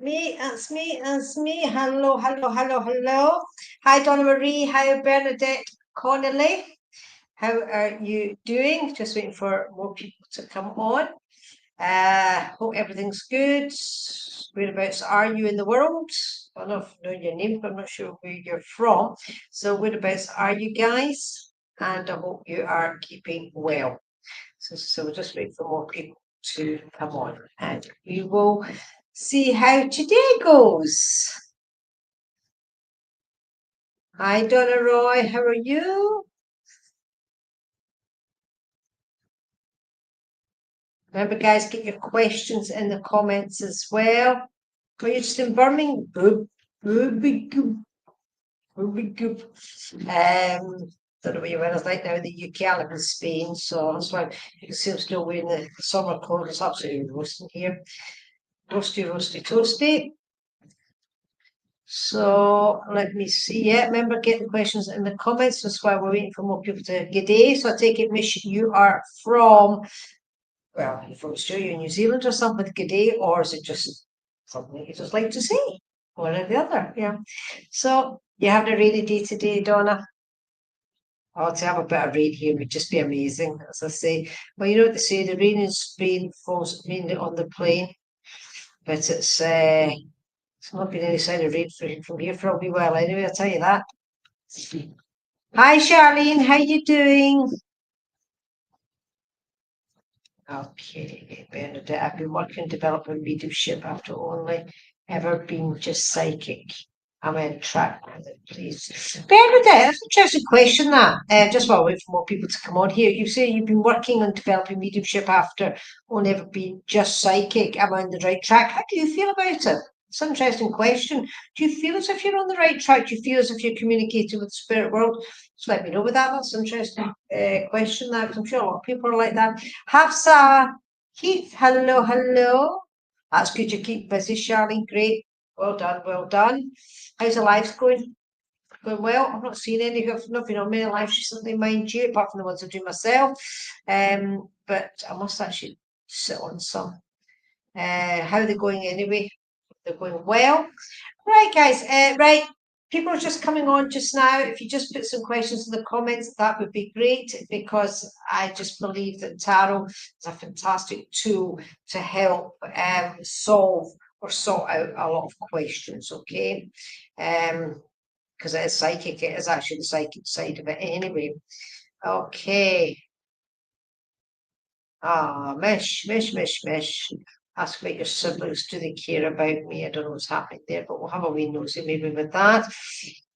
It's me. Hello, hello, hello, hello. Hi, Donna Marie. Hi, Bernadette Connolly. How are you doing? Just waiting for more people to come on. Hope everything's good. Whereabouts are you in the world? I don't know if I know your name, but I'm not sure where you're from. So, whereabouts are you guys? And I hope you are keeping well. So we'll just wait for more people to come on, and we will see how today goes. Hi, Donna Roy. How are you? Remember, guys, get your questions in the comments as well. Are you just in Birmingham? Don't know what your weather's like now in the UK. I live in Spain, so that's why you can see I'm still wearing the summer coat. It's absolutely roasting here. Roasty, roasty, toasty. So let me see. Yeah, remember, get the questions in the comments. That's why we're waiting for more people to get in. So I take it, Mish, you are from, well, you're from Australia, New Zealand or something, G'day, or is it just something you just like to say? One or the other, yeah. So you having a rainy day today, Donna? Oh, to have a bit of rain here would just be amazing, as I say. Well, you know what they say, the rain in Spain falls mainly on the plain, but it's not been any sign of rain from here for a wee while anyway, I'll tell you that. Hi, Charlene. How you doing? Okay, Bernadette. I've been working developing mediumship after only ever being just psychic. I'm in track with it, please. Bernadette, that's an interesting question, that. Just while we wait for more people to come on here, you say you've been working on developing mediumship after only ever being just psychic. Am I on the right track? How do you feel about it? It's an interesting question. Do you feel as if you're on the right track? Do you feel as if you're communicating with the spirit world? Just let me know with that. That's an interesting question, that, 'cause I'm sure a lot of people are like that. Hafsa, Keith, hello, hello. That's good. You keep busy, Charlene. Great. Well done, well done. How's the lives going? Going well? I've not seen any. I've not been on many lives recently, mind you, apart from the ones I do myself. But I must actually sit on some. How are they going anyway? They're going well. Right, guys. Right. People are just coming on just now. If you just put some questions in the comments, that would be great, because I just believe that tarot is a fantastic tool to help solve or sort out a lot of questions, okay? Because it is psychic, it is actually the psychic side of it anyway. Okay. Ah, Mish. Ask about your siblings. Do they care about me? I don't know what's happening there, but we'll have a wee nosy maybe with that.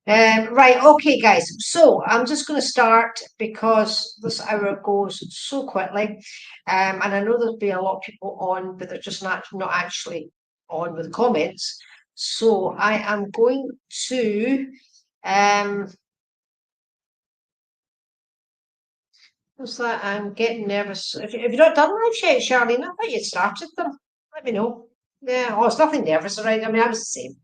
Right, okay, guys. So I'm just going to start because this hour goes so quickly. And I know there'll be a lot of people on, but they're just not actually on with comments. So I am going to what's that? I'm getting nervous. If you've not done live yet, Charlene, I thought you'd started them. Let me know. Yeah, oh, it's nothing nervous, right? I mean, I was the same,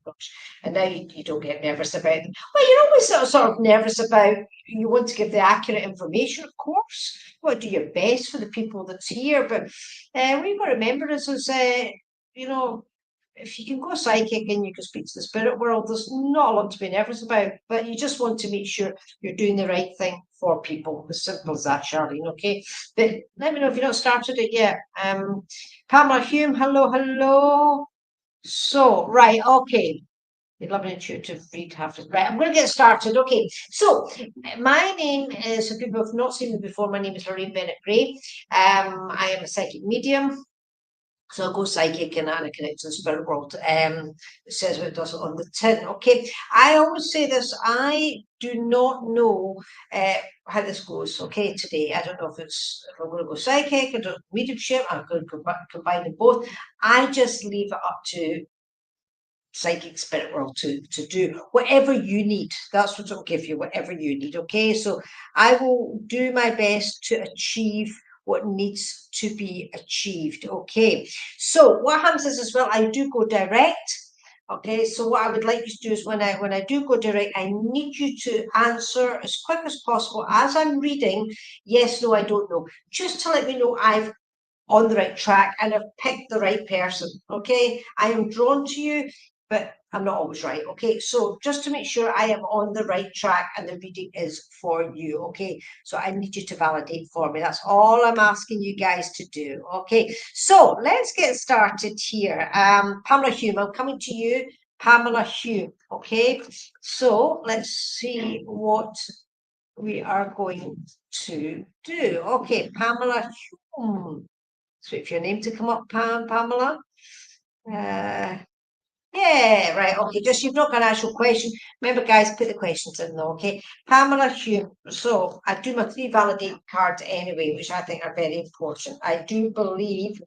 and now you don't get nervous about them. Well, you're always sort of nervous about, you want to give the accurate information, of course. You want to do your best for the people that's here, but what you've got to remember is you know, if you can go psychic and you can speak to the spirit world, there's not a lot to be nervous about, but you just want to make sure you're doing the right thing for people. As simple as that, Charlene, okay? But let me know if you've not started it yet. Pamela Hume, hello, hello. So, right, okay. You'd love an intuitive read half. Right, I'm going to get started. Okay, so my name is, for people who have not seen me before, my name is Lorraine Bennett Gray. I am a psychic medium. So I'll go psychic and Anna connects to the spirit world. It says what it does on the tin. Okay. I always say this, I do not know how this goes, okay, today. I don't know if I'm going to go psychic, I don't mediumship, I'm going to combine them both. I just leave it up to psychic spirit world to do whatever you need. That's what I'll give you, whatever you need. Okay. So I will do my best to achieve what needs to be achieved. Okay. So what happens is, as well, I do go direct. Okay, so what I would like you to do is, when I do go direct, I need you to answer as quick as possible as I'm reading. Yes, no, I don't know. Just to let me know I've on the right track and have picked the right person. Okay, I am drawn to you, but I'm not always right. Okay, so just to make sure I am on the right track and the reading is for you. Okay, so I need you to validate for me. That's all I'm asking you guys to do. Okay, so let's get started here. Pamela Hume, I'm coming to you. Pamela Hume. Okay, so let's see what we are going to do. Okay, Pamela Hume. So if your name to come up, Pamela. Yeah, right. Okay, just you've not got an actual question. Remember, guys, put the questions in though. Okay, Pamela Hume. So I do my 3 validate cards anyway, which I think are very important. I do believe,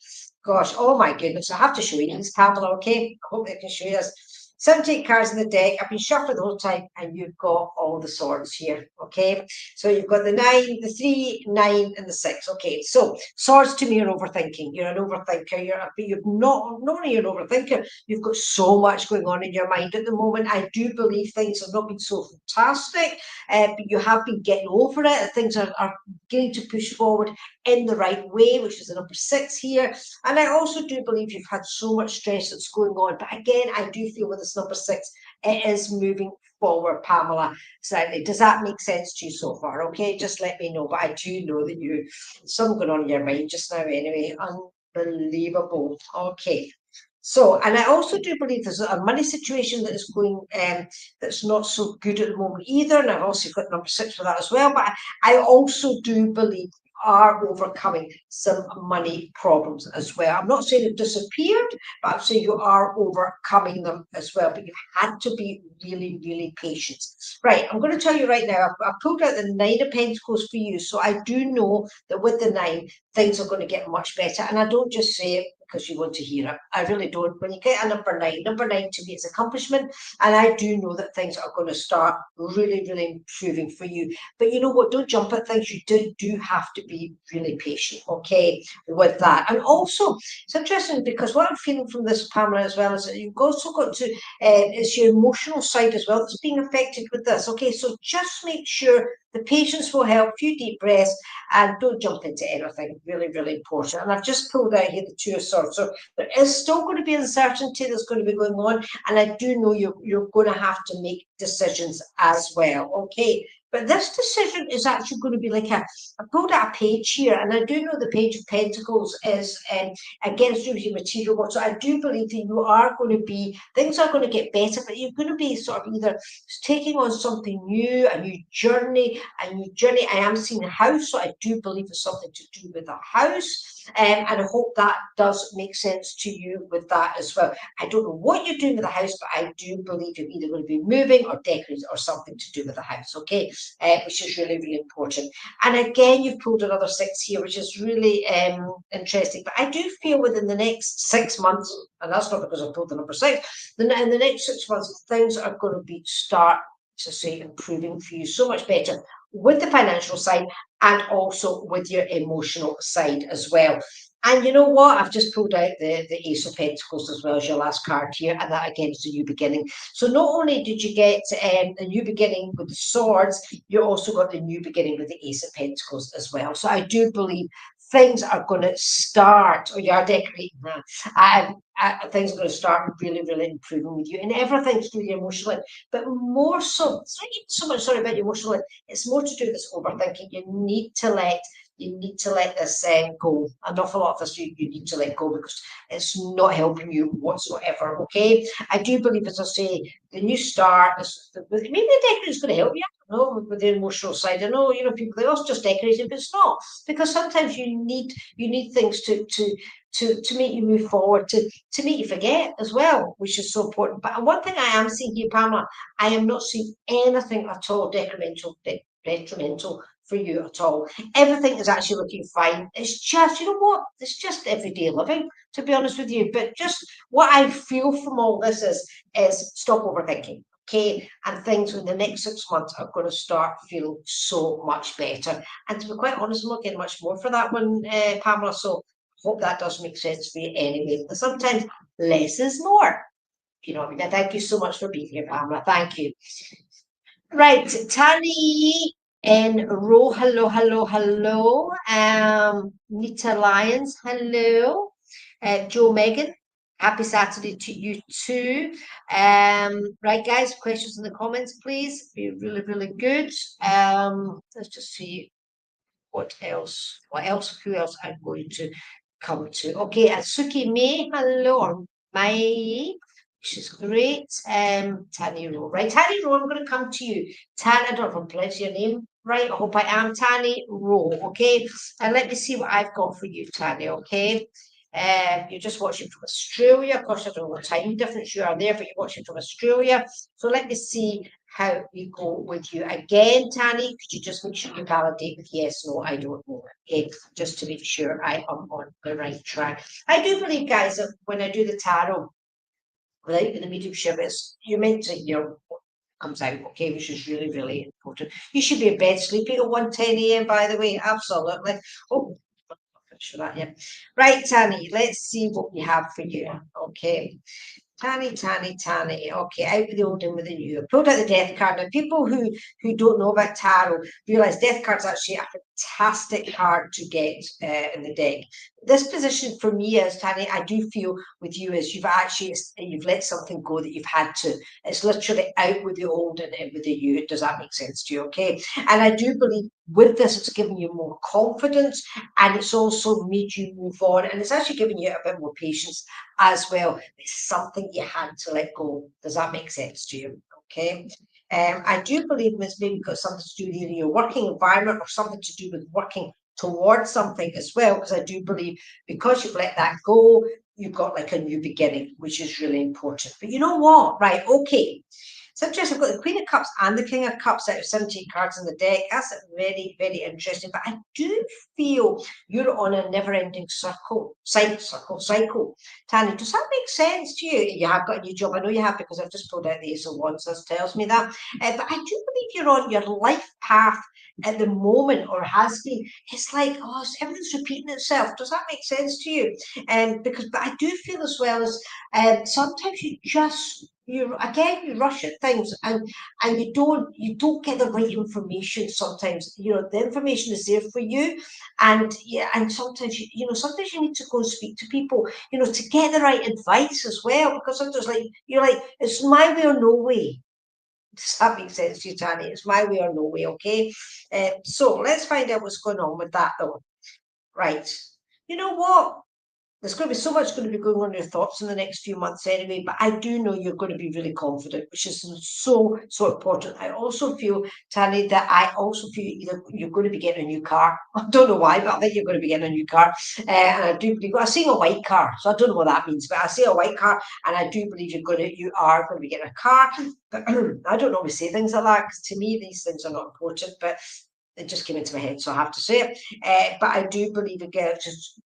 gosh, oh my goodness, I have to show you this, Pamela. Okay, hope I can show you this. 78 cards in the deck. I've been shuffling the whole time, and you've got all the swords here. Okay, so you've got the 9, the 3, 9, and the 6. Okay, so swords to me are overthinking. You're an overthinker. You've not only an overthinker, you've got so much going on in your mind at the moment. I do believe things have not been so fantastic, but you have been getting over it. Things are beginning to push forward in the right way, which is the number 6 here. And I also do believe you've had so much stress that's going on. But again, I do feel with this number 6, it is moving forward, Pamela. Slightly. Does that make sense to you so far? Okay, just let me know. But I do know that you something going on in your mind just now anyway. Unbelievable. Okay. So, and I also do believe there's a money situation that is going, that's not so good at the moment either. And I've also got number 6 for that as well. But I also do believe you are overcoming some money problems as well. I'm not saying it disappeared, but I'm saying you are overcoming them as well. But you've had to be really, really patient. Right, I'm going to tell you right now, I've pulled out the 9 of Pentacles for you. So I do know that with the 9, things are going to get much better. And I don't just say it because you want to hear it. I really don't. When you get a number 9 to me is accomplishment. And I do know that things are going to start really, really improving for you. But you know what? Don't jump at things. You do have to be really patient, okay, with that. And also, it's interesting because what I'm feeling from this, Pamela, as well, is that you've also got to, it's your emotional side as well that's being affected with this. Okay, so just make sure the patience will help. Few deep breaths and don't jump into anything. Really, really important. And I've just pulled out here the 2 of Swords. So there is still going to be uncertainty that's going to be going on. And I do know you're going to have to make decisions as well. Okay. But this decision is actually going to be like I pulled out a page here, and I do know the Page of Pentacles is against your material world. So I do believe that you are going to be, things are going to get better, but you're going to be sort of either taking on something new, a new journey. I am seeing a house, so I do believe it's something to do with a house. And I hope that does make sense to you with that as well. I don't know what you're doing with the house, but I do believe you're either going to be moving or decorating or something to do with the house, okay? Which is really, really important. And again, you've pulled another 6 here, which is really interesting. But I do feel within the next 6 months, and that's not because I pulled the number 6, in the next 6 months, things are going to start to say improving for you so much better with the financial side and also with your emotional side as well. And you know what? I've just pulled out the Ace of Pentacles as well as your last card here, and that again is a new beginning. So not only did you get a new beginning with the Swords, you also got the new beginning with the Ace of Pentacles as well. So I do believe things are going to start, or you are decorating that. Things are going to start really, really improving with you, and everything to do with your emotional, but more so, it's not even so much sorry about your emotional, it's more to do with this overthinking. You need to let this go. An awful lot of this you need to let go because it's not helping you whatsoever. Okay, I do believe, as I say, the new start maybe the decorating is going to help you. I don't know, with the emotional side. I know, people they also just decorating, but it's not, because sometimes you need things to make you move forward, to make you forget as well, which is so important. But one thing I am seeing here, Pamela, I am not seeing anything at all detrimental for you at all. Everything is actually looking fine. It's just, you know what? It's just everyday living, to be honest with you. But just what I feel from all this is stop overthinking. Okay, and things in the next 6 months are going to start feeling so much better. And to be quite honest, I'm not getting much more for that one, Pamela. So hope that does make sense for you anyway. But sometimes less is more. You know what I mean? Thank you so much for being here, Pamela. Thank you. Right, Tani And Ro, hello, hello, hello. Nita Lyons, hello. Joe Megan, happy Saturday to you too. Right, guys, questions in the comments, please. Be really, really good. Let's just see what else. What else? Who else I'm going to come to? Okay, Suki May, hello, or Mai. She's great. Tani Rowe. Right, Tani Rowe, I'm going to come to you. Tan, I don't know if I'm pronouncing your name right. I hope I am. Tani Rowe, okay? And let me see what I've got for you, Tani, okay? You're just watching from Australia. Of course, I don't know what time difference you are there, but you're watching from Australia. So let me see how we go with you. Again, Tani, could you just make sure you validate with yes, no, I don't know. Okay, just to make sure I am on the right track. I do believe, guys, that when I do the tarot, without the mediumship, you're meant to hear what comes out, okay, which is really, really important. You should be in bed sleeping at 1:10 a.m., by the way, absolutely. Oh, for that, yeah. Right, Tani, let's see what we have for you. Okay. Tanny. Okay, out with the old, in with the new. I pulled out the death card. Now, people who don't know about tarot realize death card's actually a fantastic card to get in the deck. This position for me is, Tanny, I do feel with you is you've let something go that you've had to. It's literally out with the old and in with the new. Does that make sense to you? Okay. And I do believe with this, it's given you more confidence and it's also made you move on. And it's actually given you a bit more patience as well. It's something you had to let go. Does that make sense to you? Okay. I do believe it's maybe got something to do with either your working environment or something to do with working towards something as well, because I do believe because you've let that go, you've got like a new beginning, which is really important. But you know what? Right, okay. So interesting. I've got the Queen of Cups and the King of Cups out of 17 cards in the deck. That's very, very interesting. But I do feel you're on a never-ending cycle. Tanya, does that make sense to you? You have got a new job. I know you have because I've just pulled out the Ace of Wands. This tells me that. But I do believe you're on your life path at the moment, or has been. It's like, oh, everything's repeating itself. Does that make sense to you? But I do feel as well as sometimes you rush at things and you don't get the right information sometimes. The information is there for you, and yeah, and sometimes sometimes you need to go and speak to people to get the right advice as well, because sometimes you're like, it's my way or no way. Does that make sense to you, Tanya? It's my way or no way. Okay. So let's find out what's going on with that though. Right, you know what, there's going to be so much going to be going on in your thoughts in the next few months anyway, but I do know you're going to be really confident, which is so, so important. I also feel, Tanya, that I also feel either you're going to be getting a new car. I don't know why, but I think you're going to be getting a new car. And I do believe, I'm seeing a white car, so I don't know what that means, but I see a white car, and I do believe you are going to be getting a car. But I don't always say things like that, because to me, these things are not important, but it just came into my head, so I have to say it. But I do believe, again, just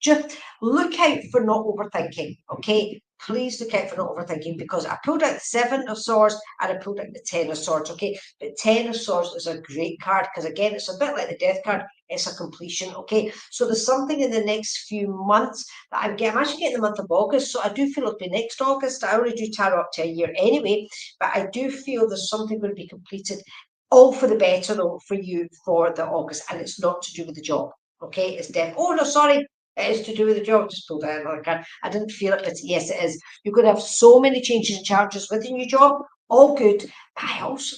look out for not overthinking, okay? Please look out for not overthinking, because I pulled out the Seven of Swords and I pulled out the Ten of Swords, okay? But Ten of Swords is a great card because, again, it's a bit like the Death card. It's a completion, okay? So there's something in the next few months that I'm actually getting the month of August, so I do feel it'll be next August. I already do tarot up to a year anyway, but I do feel there's something going to be completed all for the better though for you for the August, and it's not to do with the job. Okay, it's dead. Oh no, sorry, it is to do with the job. Just pulled out another card. I didn't feel it, but yes, it is. You're going to have so many changes and challenges with your new job. All good. But I also,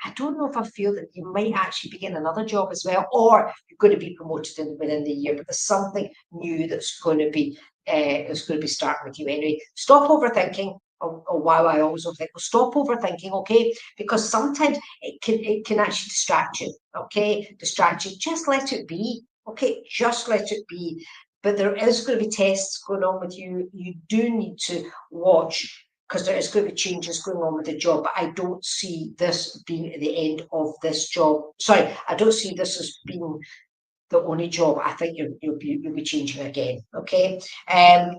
I don't know if I feel that you might actually be getting another job as well, or you're going to be promoted within the year. But there's something new that's going to be starting with you anyway. Stop overthinking. Oh wow, I always overthink. Well, stop overthinking, okay? Because sometimes it can actually distract you, okay? Distract you. Just let it be, okay? Just let it be. But there is going to be tests going on with you. You do need to watch, because there is going to be changes going on with the job. But I don't see this being the end of this job. Sorry, I don't see this as being the only job. I think you'll be changing again, okay?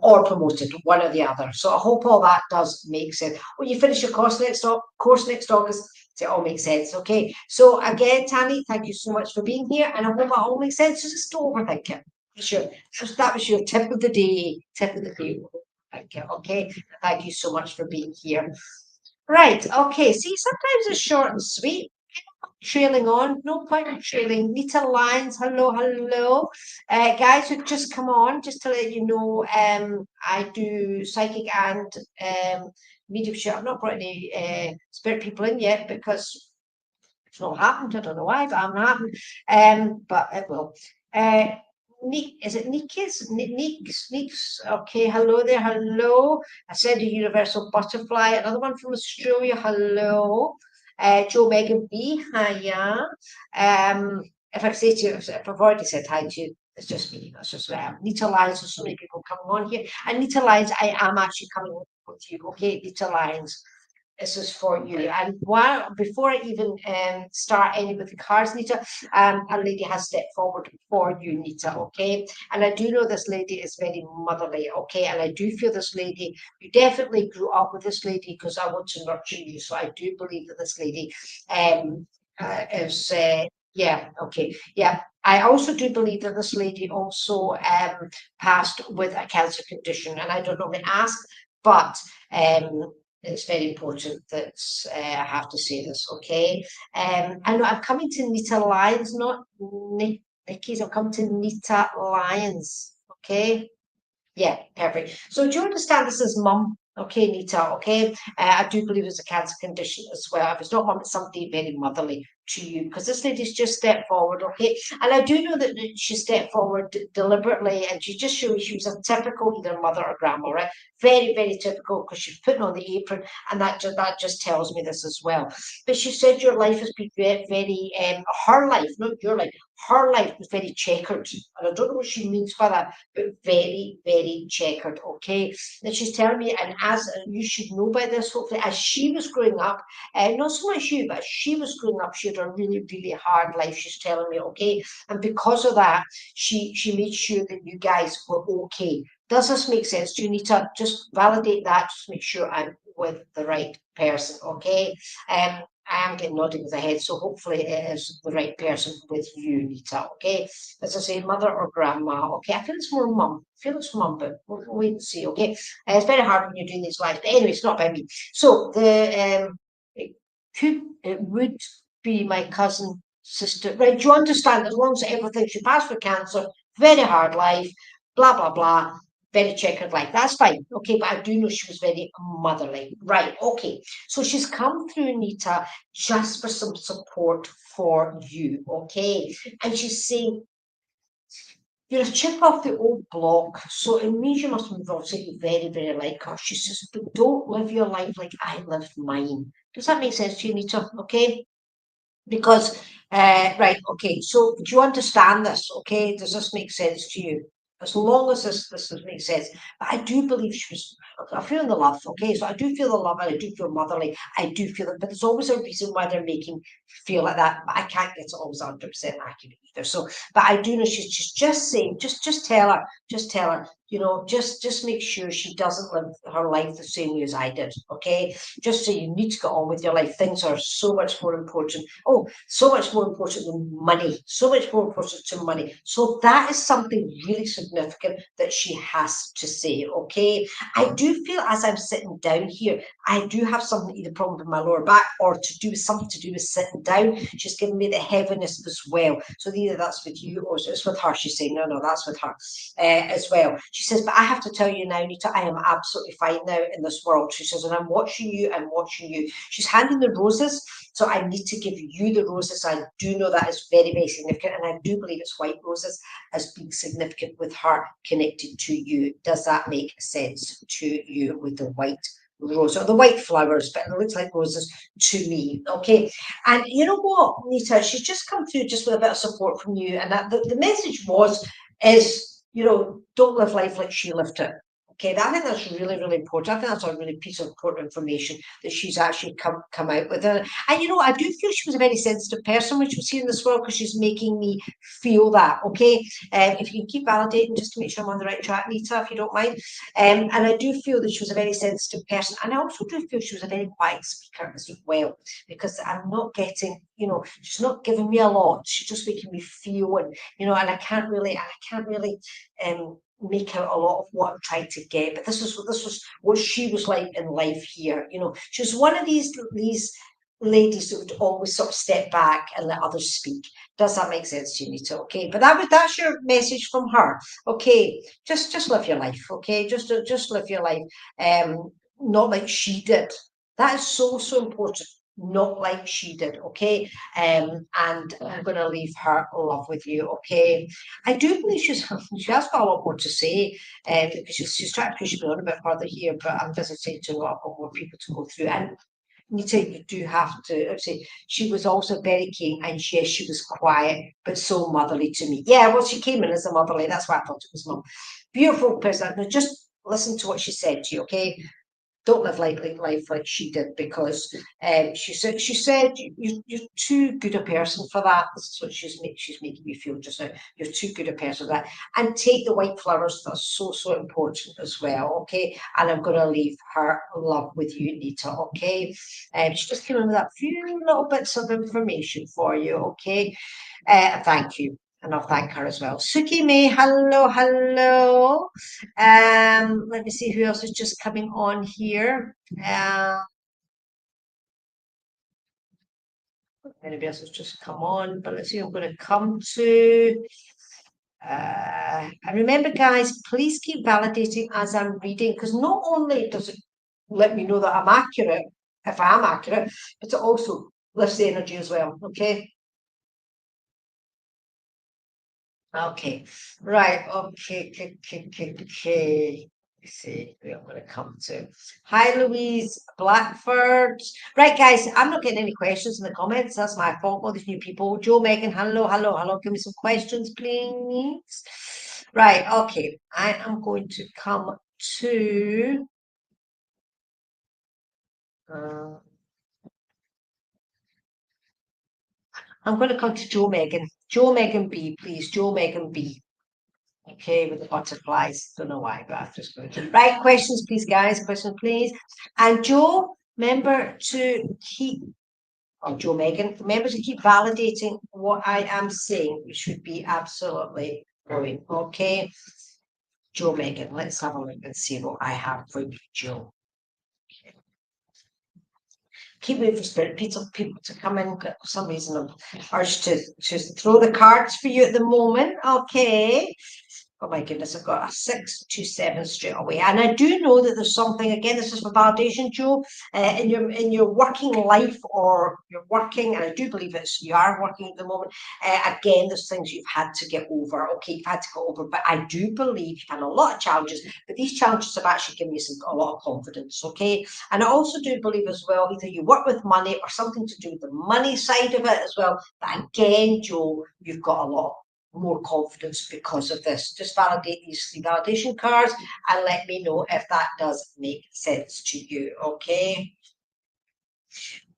Or promoted, one or the other. So I hope all that does make sense. When you finish your course next August, it all makes sense, okay? So again, Tani, thank you so much for being here, and I hope it all makes sense. Just don't overthink it. Sure. So that was your tip of the day. Okay? Thank you so much for being here. Right, okay. See, sometimes it's short and sweet. trailing on, no point in trailing. Nita Lyons, hello. Guys who've just come on, just to let you know, I do psychic and mediumship. I've not brought any spirit people in yet because it's not happened. I don't know why, but it hasn't happened. But it will. Is it Nikis? Neeks. Okay, hello there. Hello. I said a universal butterfly. Another one from Australia. Hello. Joe Megan B. Hiya. If I say to you, if I've already said hi to you, it's just me. That's just Nita Lyons. There's so many people coming on here. And Nita Lyons, I am actually coming with you. Okay, Nita Lyons. This is for you. And before I even start any with the cards, Nita, a lady has stepped forward for you, Nita, okay? And I do know this lady is very motherly, okay? And I do feel this lady, you definitely grew up with this lady because I want to nurture you. So I do believe that this lady is, yeah, okay, yeah. I also do believe that this lady also passed with a cancer condition. And I don't normally ask, but it's very important that I have to say this, okay? I know I'm coming to Nita Lyons, not Nikki's. I'm coming to Nita Lyons, okay? Yeah, perfect. So do you understand this is mum? Okay, Nita, okay? I do believe it's a cancer condition as well. If it's not mum, it's somebody very motherly to you because this lady's just stepped forward, okay? And I do know that she stepped forward deliberately and she just showed me she was a typical either mother or grandma, right? Very, very typical because she's putting on the apron and that just tells me this as well. But she said your life has been very, her life, not your life, her life was very checkered. And I don't know what she means by that, but very, very checkered, okay? And she's telling me, and as you should know by this, hopefully, as she was growing up, not so much you, but as she was growing up, she had a really, really hard life, she's telling me, okay? And because of that, she made sure that you guys were okay. Does this make sense? Do you need to just validate that? Just make sure I'm with the right person, okay? I am getting nodding with the head, so hopefully it is the right person with you, Nita, okay? As I say, mother or grandma, okay? I feel it's more mum. I feel it's mum, but we'll wait and see, okay? It's very hard when you're doing these lives, but anyway, it's not by me. So it would be my cousin, sister, right? Do you understand? As long as everything, she passed for cancer, very hard life, blah, blah, blah, very checkered life. That's fine. Okay, but I do know she was very motherly. Right, okay. So she's come through, Nita, just for some support for you, okay? And she's saying, you're a chip off the old block, so it means you must move on. So you very, very like her. She says, but don't live your life like I lived mine. Does that make sense to you, Nita? Okay? Because, right, okay, so do you understand this? Okay, does this make sense to you? As long as this makes sense. But I do believe she was, I feel the love, okay? So I do feel the love and I do feel motherly. I do feel it, but there's always a reason why they're making feel like that. But I can't get it always 100% accurate either. So, but I do know she's just saying, just tell her, you know, just make sure she doesn't live her life the same way as I did, okay? Just so you need to get on with your life. Things are so much more important. Oh, so much more important than money, so much more important to money. So that is something really significant that she has to say, okay? I do feel as I'm sitting down here, I do have something, either problem with my lower back or to do something to do with sitting down. She's giving me the heaviness as well. So either that's with you or it's with her. She's saying, no, that's with her as well. She says, but I have to tell you now, Nita, I am absolutely fine now in this world. She says, and I'm watching you. She's handing the roses. So I need to give you the roses. I do know that is very, very significant. And I do believe it's white roses as being significant with her connected to you. Does that make sense to you with the white rose or the white flowers? But it looks like roses to me. Okay. And you know what, Nita, she's just come through just with a bit of support from you. And that the message is, you know, don't live life like she lived it. Okay, I think that's really, really important. I think that's a really piece of important information that she's actually come out with. And you know, I do feel she was a very sensitive person when she was here in this world because she's making me feel that. Okay, if you can keep validating just to make sure I'm on the right track, Nita, if you don't mind. And I do feel that she was a very sensitive person, and I also do feel she was a very quiet speaker as well because I'm not getting, you know, she's not giving me a lot. She's just making me feel, and you know, and I can't really make out a lot of what I'm trying to get. But this was what she was like in life here. You know, she was one of these ladies that would always sort of step back and let others speak. Does that make sense to you, Nita? Okay, but that's your message from her. Okay, just live your life. Okay, just live your life. Not like she did. That is so important. Not like she did. Okay, and I'm going to leave her love with you. Okay, I do believe she has got a lot more to say, because she's trying to push me on a bit further here, but I'm visiting to a lot more people to go through. And Nita, you do have to say she was also very keen, and yes, she was quiet, but so motherly to me. Yeah, well, she came in as a motherly. That's why I thought it was mum. Beautiful person. Now, just listen to what she said to you, okay? Don't live life like she did, because she said you're too good a person for that. That's what she's making me feel just now. You're too good a person for that. And take the white flowers. That's so important as well. Okay. And I'm going to leave her love with you, Nita. Okay. She just came in with a few little bits of information for you. Okay. Thank you. And I'll thank her as well. Suki May, hello. Let me see who else is just coming on here. Anybody else has just come on, but let's see who I'm going to come to. And remember, guys, please keep validating as I'm reading, because not only does it let me know that I'm accurate, if I am accurate, but it also lifts the energy as well. Okay. Okay, right. Okay. Let's see who I'm going to come to. Hi, Louise Blackford. Right, guys, I'm not getting any questions in the comments. That's my fault. All these new people. Joe, Megan, hello. Give me some questions, please. Right, okay. I am going to come to. I'm going to come to Joe, Megan. Joe, Megan B, please. Joe, Megan B. Okay, with the butterflies. Don't know why, but I've just going to. Right, questions, please, guys. Questions, please. And Joe, remember to keep, or Joe Megan, remember to keep validating what I am saying. You should be absolutely going. Okay. Joe Megan, let's have a look and see what I have for you, Joe. Okay. Keep waiting for spirit people to come in. For some reason, I'm urged to throw the cards for you at the moment. Okay. Oh my goodness, I've got a 627 straight away. And I do know that there's something, again, this is for validation, Joe, in your working life, or you're working, and I do believe you are working at the moment. Again, there's things you've had to get over. Okay, you've had to go over, but I do believe you've had a lot of challenges, but these challenges have actually given you a lot of confidence. Okay. And I also do believe as well, either you work with money or something to do with the money side of it as well. But again, Joe, you've got a lot more confidence because of this. Just validate these 3 validation cards and let me know if that does make sense to you. Okay.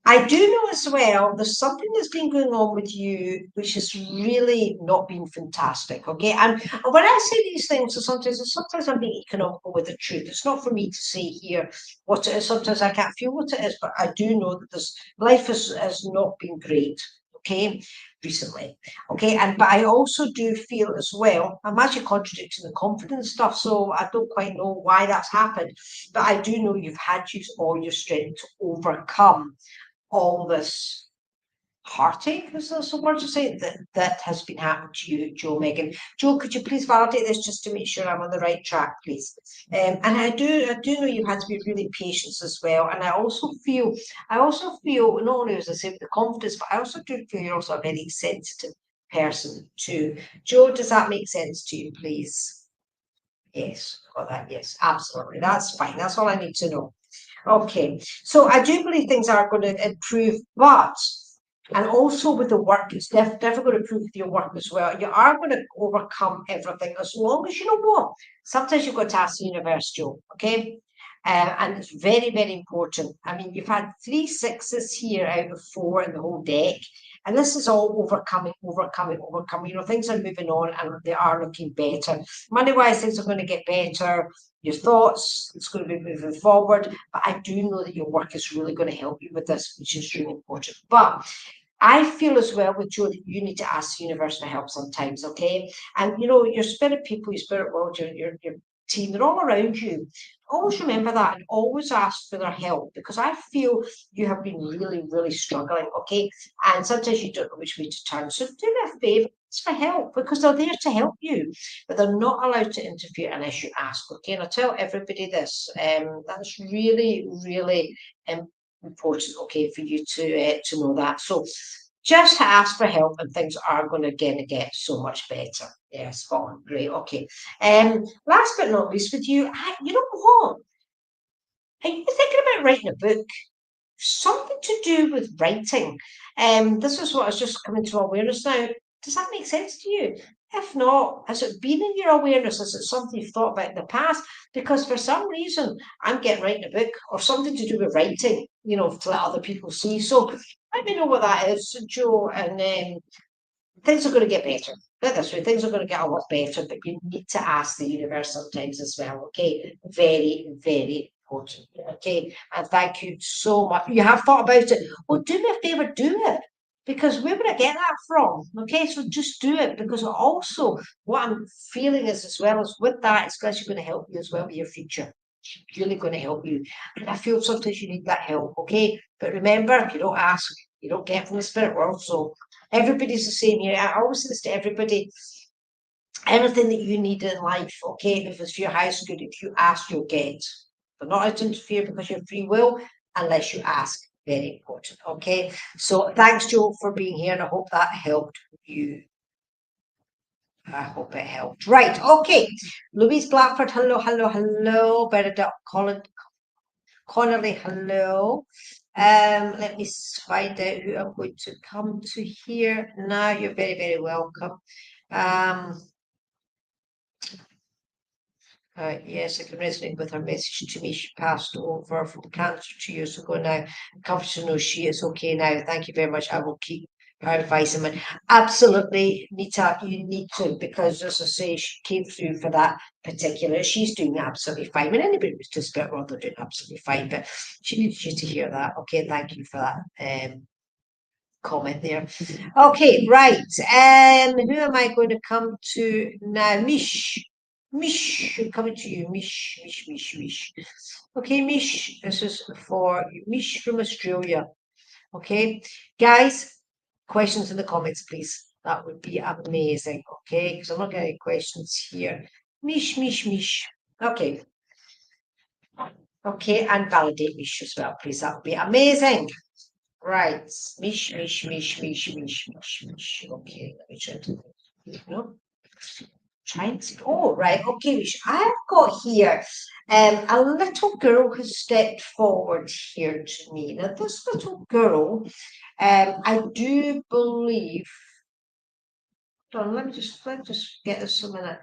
I do know as well there's something that's been going on with you which has really not been fantastic. Okay. And when I say these things, sometimes I'm being economical with the truth. It's not for me to say here what it is. Sometimes I can't feel what it is, but I do know that this life has not been great. Okay, recently. Okay, but I also do feel as well, I'm actually contradicting the confidence stuff, so I don't quite know why that's happened, but I do know you've had to use all your strength to overcome all this heartache, is this a word to say, that has been happening to you, Joe, Megan. Joe, could you please validate this just to make sure I'm on the right track, please? And I do know you had to be really patient as well. And I also feel not only as I say with the confidence, but I also do feel you're also a very sensitive person too. Joe, does that make sense to you, please? Yes, got that. Yes, absolutely. That's fine. That's all I need to know. Okay, so I do believe things are going to improve, but and also with the work, it's definitely going to improve with your work as well. You are going to overcome everything as long as you know what. Sometimes you've got to ask the universe, Joe. Okay. And it's very important. I mean, you've had 3 6s here out of 4 in the whole deck. And this is all overcoming. You know, things are moving on and they are looking better. Money-wise, things are going to get better. Your thoughts, it's going to be moving forward. But I do know that your work is really going to help you with this, which is really important. But I feel as well with Joe that you need to ask the universe for help sometimes, okay? And you know, your spirit people, your spirit world, your team, they're all around you. Always remember that and always ask for their help, because I feel you have been really, really struggling, okay? And sometimes you don't know which way to turn. So do me a favour, ask for help, because they're there to help you, but they're not allowed to interfere unless you ask, okay? And I tell everybody this, that's really, really important, okay, for you to know that. So just ask for help and things are going to get so much better. Yeah, spot on. Great. Okay. Last but not least with you, you know what? Are you thinking about writing a book? Something to do with writing. This is what is just coming to awareness now. Does that make sense to you? If not, has it been in your awareness? Is it something you've thought about in the past? Because for some reason, I'm getting writing a book or something to do with writing, you know, to let other people see. So let me know what that is, Joe, and things are going to get better. Put it this way, things are going to get a lot better, but you need to ask the universe sometimes as well, okay? Very, very important, okay? And thank you so much. You have thought about it. Well, do me a favour, do it. Because where would I get that from? Okay, so just do it. Because also, what I'm feeling is, as well as with that, it's actually going to help you as well with your future. It's really going to help you. And I feel sometimes you need that help, okay? But remember, if you don't ask, you don't get from the spirit world. So everybody's the same here. I always say this to everybody. Anything that you need in life, okay, if it's for your highest good, if you ask, you'll get. But not out to interfere because you're free will unless you ask. Very important, okay? So thanks, Joe, for being here, and I hope that helped you. I hope it helped. Right, okay. Louise Blackford, hello, hello, hello. Bernadette Connolly, hello. Let me find out who I'm going to come to here now. You're very, very welcome. Yes, I can resonate with her message to me. She passed over from cancer 2 years ago now. I'm comforted to know she is okay now. Thank you very much. I will keep her advice in mind. Absolutely, Nita, you need to, because as I say, she came through for that particular. She's doing absolutely fine. I mean, anybody who's to spirit world, they're doing absolutely fine, but she needs you to hear that. Okay, thank you for that. Comment there. Okay, right. Who am I going to come to now? Mish, I'm coming to you. Mish. Okay, Mish, this is for Mish from Australia. Okay, guys, questions in the comments, please. That would be amazing. Okay, because I'm not getting any questions here. Mish. Okay. Okay, and validate Mish as well, please. That would be amazing. Right, Mish. Okay, let me try to, trying to, oh, right, okay, Mish. I've got here, a little girl has stepped forward here to me. Now, this little girl, I do believe, hold on, let me just get this a minute.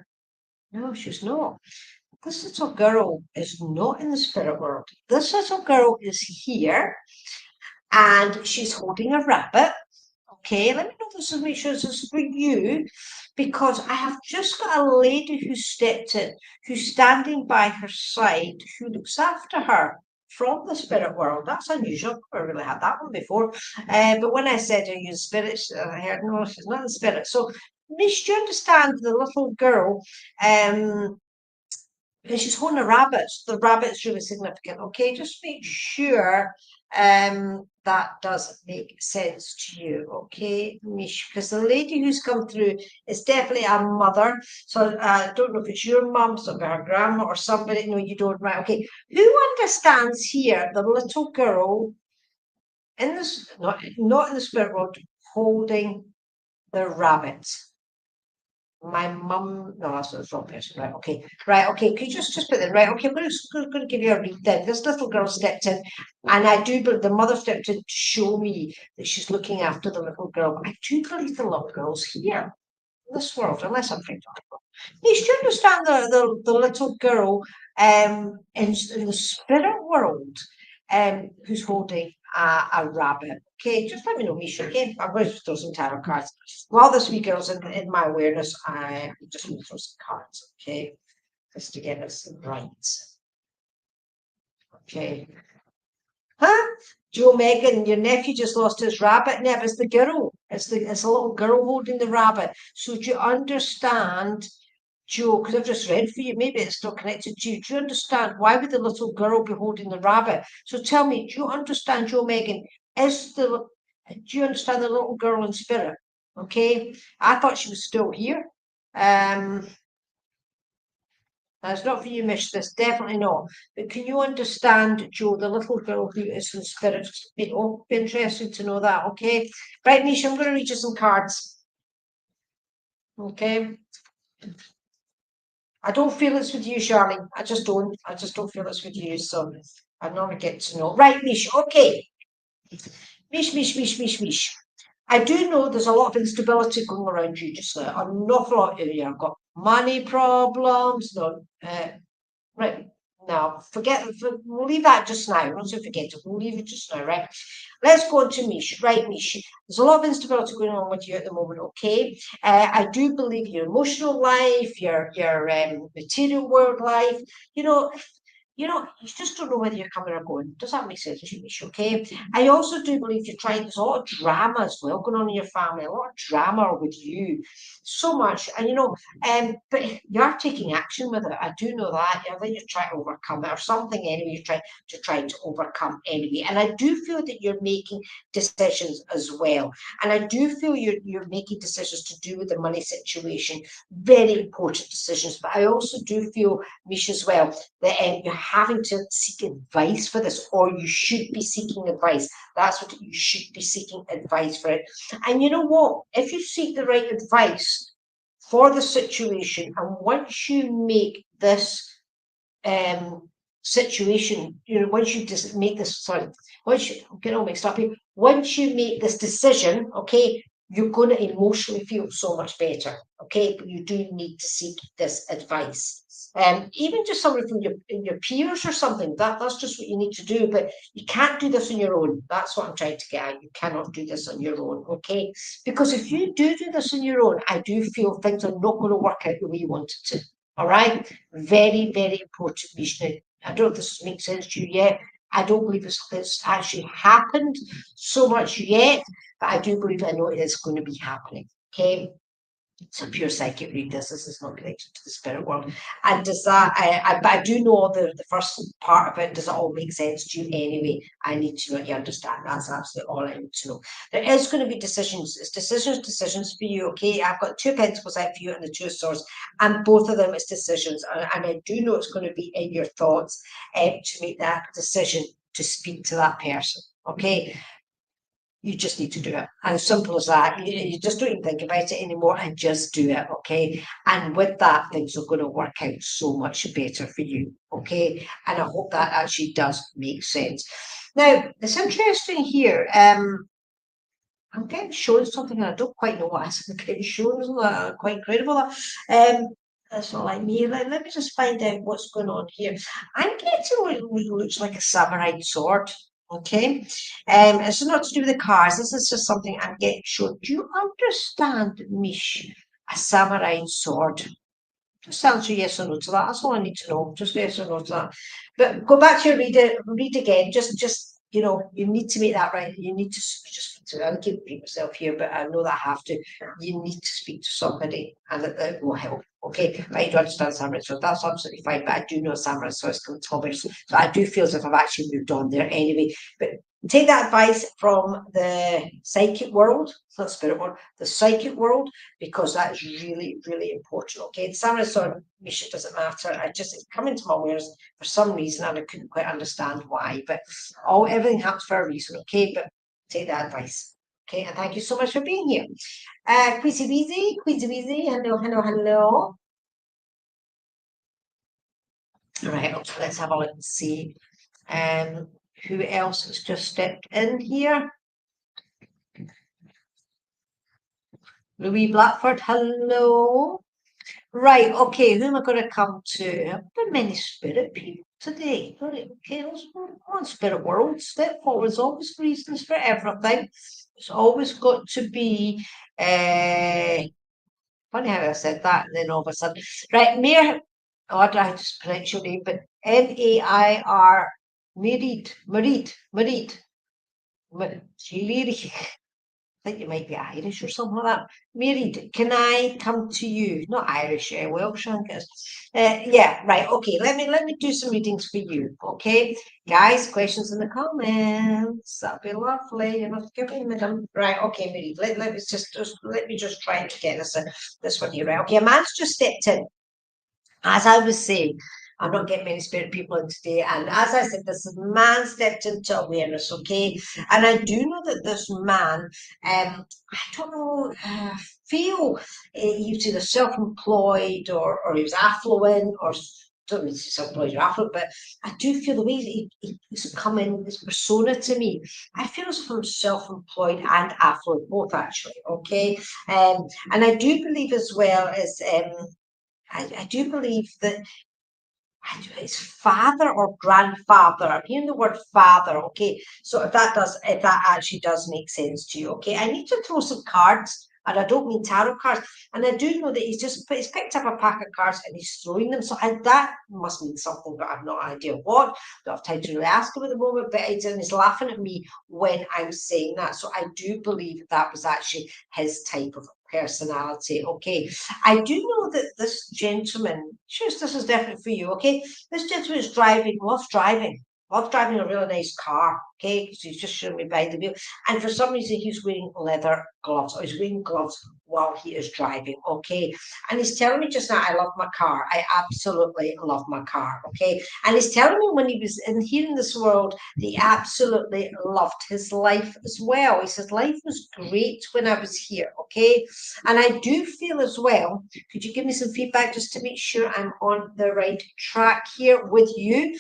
No, she's not. This little girl is not in the spirit world. This little girl is here. And she's holding a rabbit. Okay, let me know this and make sure this is for you, because I have just got a lady who stepped in, who's standing by her side, who looks after her from the spirit world. That's unusual. I really had that one before. But when I said I use spirits, I heard no, she's not in spirit. So, Miss, do you understand the little girl? And she's holding a rabbit. The rabbit's really significant. Okay, just make sure that does make sense to you. Okay, Mish, because the lady who's come through is definitely a mother. So I don't know if it's your mum, so her grandma, or somebody. No, you don't. Right? Okay, who understands here the little girl in this, not in the spirit world, holding the rabbit? My mum, no, that's the wrong person. Right, okay. Could you just put that right? Okay, I'm going to give you a read then. This little girl stepped in, and I do believe the mother stepped in to show me that she's looking after the little girl. I do believe the little girl's here in this world, unless I'm thinking. You should understand the little girl in the spirit world who's holding a rabbit. Okay, just let me know, Misha. Okay, I'm going to throw some tarot cards. While this wee girl's in my awareness, I'm just going to throw some cards. Okay, just to get us right. Okay. Huh? Joe, Megan, your nephew just lost his rabbit. No, it's the girl. It's a little girl holding the rabbit. So do you understand? Joe, because I've just read for you, maybe it's still connected to you. Do you understand why would the little girl be holding the rabbit? So tell me, do you understand, Joe Megan? Do you understand the little girl in spirit? Okay, I thought she was still here. That's not for you, Miss. This definitely not. But can you understand, Joe, the little girl who is in spirit? Be interesting to know that. Okay, right, Misha. I'm going to read you some cards. Okay. I don't feel it's with you, Charlie. I just don't. I just don't feel it's with you. So I normally get to know. Right, Mish. Okay. Mish. I do know there's a lot of instability going around you just now. An awful lot. You've got money problems. No, right. Now, we'll leave that just now. Not to forget it. We'll leave it just now, right? Let's go on to Mish. Right, Mish. There's a lot of instability going on with you at the moment, okay? I do believe your emotional life, your material world life, you know, you just don't know whether you're coming or going. Does that make sense to you, Mish? Okay. I also do believe you're trying, there's a lot of drama as well going on in your family, a lot of drama with you. So much. And but you are taking action with it. I do know that. I think you're trying to overcome it or something anyway, you're trying to overcome anyway. And I do feel that you're making decisions as well. And I do feel you're making decisions to do with the money situation. Very important decisions. But I also do feel, Mish, as well, that you're having to seek advice for this, or you should be seeking advice. That's what you should be seeking advice for it. And you know what? If you seek the right advice for the situation, and once you make this situation, once you just make this, sorry, once you get all mixed up here, once you make this decision, okay, you're going to emotionally feel so much better, okay? But you do need to seek this advice. Even just somebody from your peers or something, that's just what you need to do. But you can't do this on your own. That's what I'm trying to get at. You cannot do this on your own, okay? Because if you do this on your own, I do feel things are not going to work out the way you want it to. All right? Very, very important, Vishnu. I don't know if this makes sense to you yet. I don't believe it's actually happened so much yet, but I do believe I know it is going to be happening. Okay. It's a pure psychic read. This is not connected to the spirit world. And does that? But I do know the first part of it. Does it all make sense to you anyway? I need to know you understand. That's absolutely all I need to know. There is going to be decisions. It's decisions for you. Okay, I've got 2 pentacles out for you and the 2 of swords, and both of them is decisions. And I do know it's going to be in your thoughts to make that decision to speak to that person. Okay. You just need to do it. As simple as that. You just don't even think about it anymore and just do it, okay? And with that, things are going to work out so much better for you, okay? And I hope that actually does make sense. Now, it's interesting here. I'm getting shown something and I don't quite know what I'm getting shown. Isn't that quite incredible? That's not like me. Let me just find out what's going on here. I'm getting what looks like a samurai sword. Okay, it's not to do with the cars. This is just something I'm getting shown. Do you understand, Mish? A samurai sword. Just answer yes or no to that. That's all I need to know. Just yes or no to that. But go back to your read again. Just you need to make that right. You need to just speak to. I'll keep repeating myself here, but I know that I have to. You need to speak to somebody, and that will help. Okay, but I do understand samurai sword. That's absolutely fine. But I do know samurai sword is coming, so I do feel as if I've actually moved on there anyway. But take that advice from the psychic world, not spirit world, the psychic world, because that is really, really important. Okay, the samurai sword, Misha, doesn't matter. It's coming to my awareness for some reason, and I couldn't quite understand why. But everything happens for a reason. Okay, but take that advice. Okay, and thank you so much for being here. Queasy Weezy, hello. All right, let's have a look and see. Who else has just stepped in here? Louis Blackford, hello. Right, okay, who am I going to come to? I've got many spirit people today. Okay, let's go on spirit world. Step forward. There's always reasons for everything. It's always got to be funny how I said that, and then all of a sudden. Right, Mayor, I don't know how to pronounce your name, but Mair, Marid. think you might be Irish or something like that. Mary, can I come to you? Not Irish, Welsh, I think it is. Yeah, right. Okay, let me do some readings for you. Okay, guys, questions in the comments. That'd be lovely. You have to give me a minute. Right. Okay, Mary. Let me just try to get this one here. Right. Okay, a man's just stepped in. As I was saying, I'm not getting many spirit people in today. And as I said, this man stepped into awareness, okay? And I do know that this man, I don't know, feel he was either self-employed or he was affluent or don't mean self-employed or affluent, but I do feel the way he's coming, his persona to me, I feel as if I'm self-employed and affluent, both actually, okay? And I do believe as well as I do believe that his father or grandfather. I'm hearing the word father. Okay, so if that actually does make sense to you, okay, I need to throw some cards. And I don't mean tarot cards. And I do know that he's picked up a pack of cards and he's throwing them. So that must mean something, but I've no idea what. Don't have time to really ask him at the moment. But he's laughing at me when I'm saying that. So I do believe that was actually his type of personality. Okay, I do know that this gentleman, sure, this is definitely for you, okay? This gentleman is loves driving a really nice car, okay? Because he's just showing me behind the wheel. And for some reason, he's wearing leather gloves, or he's wearing gloves while he is driving, okay? And he's telling me just now, I love my car. I absolutely love my car, okay? And he's telling me when he was in here in this world, that he absolutely loved his life as well. He says, life was great when I was here, okay? And I do feel as well, could you give me some feedback just to make sure I'm on the right track here with you?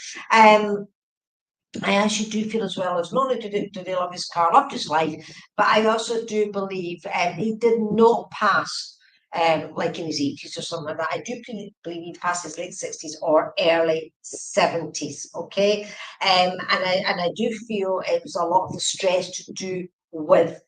I actually do feel as well as not only did he love his car, loved his life, but I also do believe he did not pass like in his 80s or something like that. I do believe he passed his late 60s or early 70s, okay? And I do feel it was a lot of the stress to do with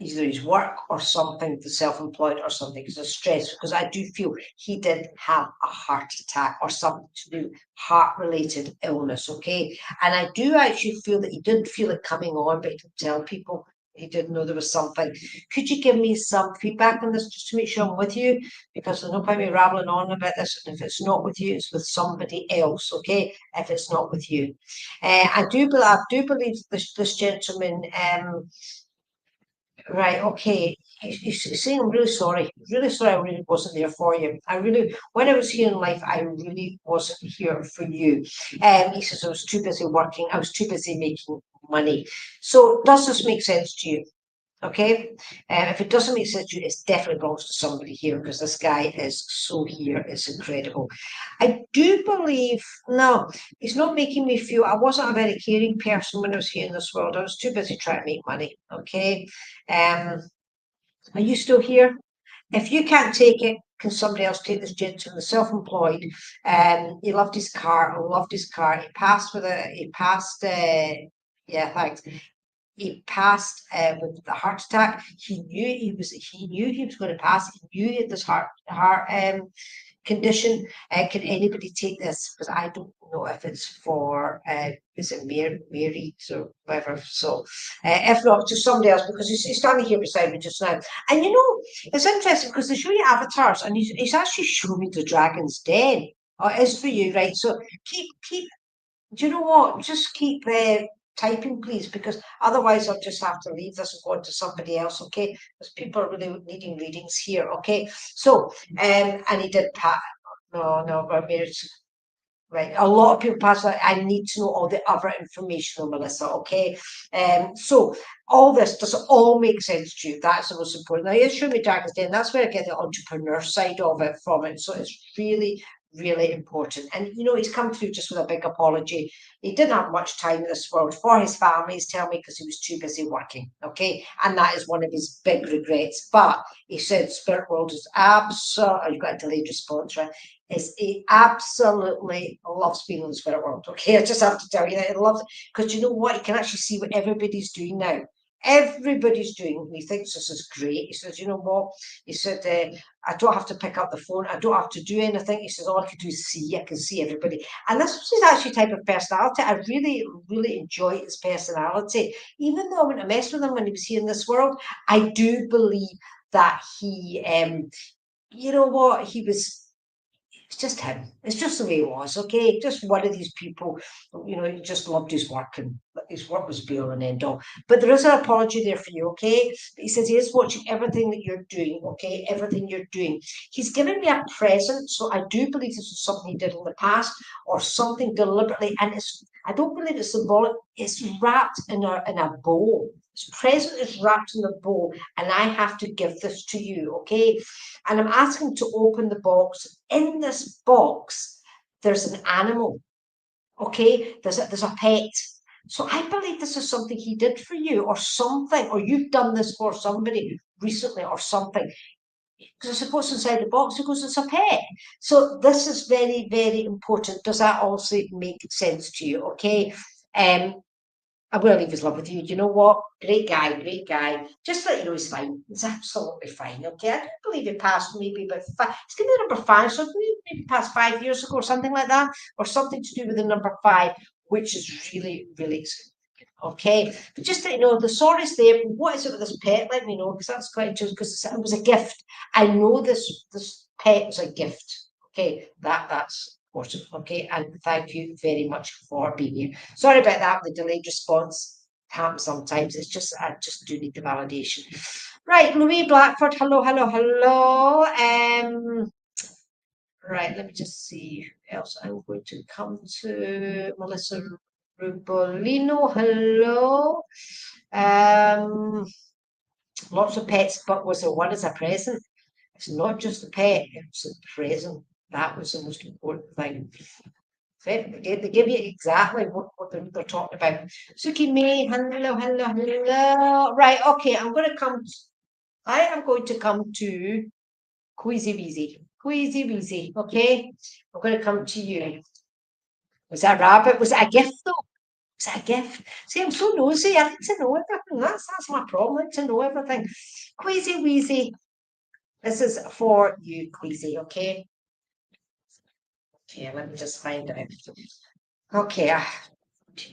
either his work or something, the self-employed or something, because of stress. Because I do feel he did have a heart attack or something to do heart-related illness. Okay, and I do actually feel that he didn't feel it coming on, but he didn't tell people. He didn't know there was something. Could you give me some feedback on this just to make sure I'm with you? Because there's no point me rambling on about this. And if it's not with you, it's with somebody else. Okay, if it's not with you, I do believe this gentleman. Right, okay. He's saying, I'm really sorry. Really sorry I really wasn't there for you. When I was here in life, I really wasn't here for you. He says, I was too busy working. I was too busy making money. So does this make sense to you? Okay. If it doesn't make sense to you, it definitely belongs to somebody here because this guy is so here. It's incredible. I do believe, no, it's not making me feel, I wasn't a very caring person when I was here in this world. I was too busy trying to make money. Okay. Are you still here? If you can't take it, can somebody else take this gentleman, the self-employed? He loved his car, loved his car. Yeah, thanks. He passed with the heart attack. He knew he was going to pass. He knew he had this heart condition. Can anybody take this? Because I don't know if it's for is it Mary or whatever. So if not, to somebody else because he's standing here beside me just now. And you know, it's interesting because they show you avatars, and he's actually showing me the dragon's den. Oh, it is for you, right? So keep. Do you know what? Just keep typing, please, because otherwise I'll just have to leave this and go on to somebody else, okay? Because people are really needing readings here, okay? So, and he did pass. No, but it's right. A lot of people pass that. I need to know all the other information on Melissa, okay? So all this does it all make sense to you? That's the most important. Now, yes, show me Dragon's Den. That's where I get the entrepreneur side of it from it. So it's really important. And you know, he's come through just with a big apology. He didn't have much time in this world for his family, he's telling me, because he was too busy working. Okay. And that is one of his big regrets. But he said spirit world is absolutely, you've got a delayed response, right? He absolutely loves being in the spirit world. Okay, I just have to tell you that he loves it because you know what? He can actually see what everybody's doing now. everybody's doing. He thinks this is great. He says, you know what? He said, I don't have to pick up the phone. I don't have to do anything. He says, all I can do is see. I can see everybody. And this was his actually type of personality. I really, really enjoy his personality. Even though I went to mess with him when he was here in this world, I do believe that he, you know what? It's just him. It's just the way it was, okay? Just one of these people, he just loved his work and his work was be all and end all. But there is an apology there for you, okay? But he says he is watching everything that you're doing, okay? Everything you're doing. He's given me a present, so I do believe this was something he did in the past or something deliberately. And I don't believe it's symbolic. It's wrapped in a bow. His present is wrapped in a bow, and I have to give this to you, okay? And I'm asking to open the box. In this box, there's an animal, okay? There's a pet. So I believe this is something he did for you or something, or you've done this for somebody recently or something. Because I suppose inside the box it goes, it's a pet. So this is very, very important. Does that also make sense to you? Okay. I'm going to leave his love with you. You know what? Great guy, great guy. Just let you know he's fine. He's absolutely fine. Okay. I do believe he passed maybe about five. It's going to be number five. So maybe passed 5 years ago or something like that, or something to do with the number five, which is really, really significant. Okay. But just let you know, the sorry's there. What is it with this pet? Let me know, because that's quite interesting, because it was a gift. I know this pet was a gift. Okay. That's important. Okay, and thank you very much for being here. Sorry about that, the delayed response happens sometimes. It's just I just do need the validation. Right, Louis Blackford, hello, hello, hello. Right, let me just see who else I'm going to come to. Melissa Rubolino, hello. Lots of pets, but was there one as a present? It's not just a pet, it's a present. That was the most important thing. They give you exactly what they're talking about. Suki May, hello, hello, hello. Right, okay, I am going to come to Queasy Weezy. Queasy Weezy, okay? I'm going to come to you. Was that a rabbit? Was it a gift though? Was it a gift? See, I'm so nosy. I like to know everything. That's my problem. I like to know everything. Queasy Weezy. This is for you, Queasy, okay? Okay, let me just find out. Okay,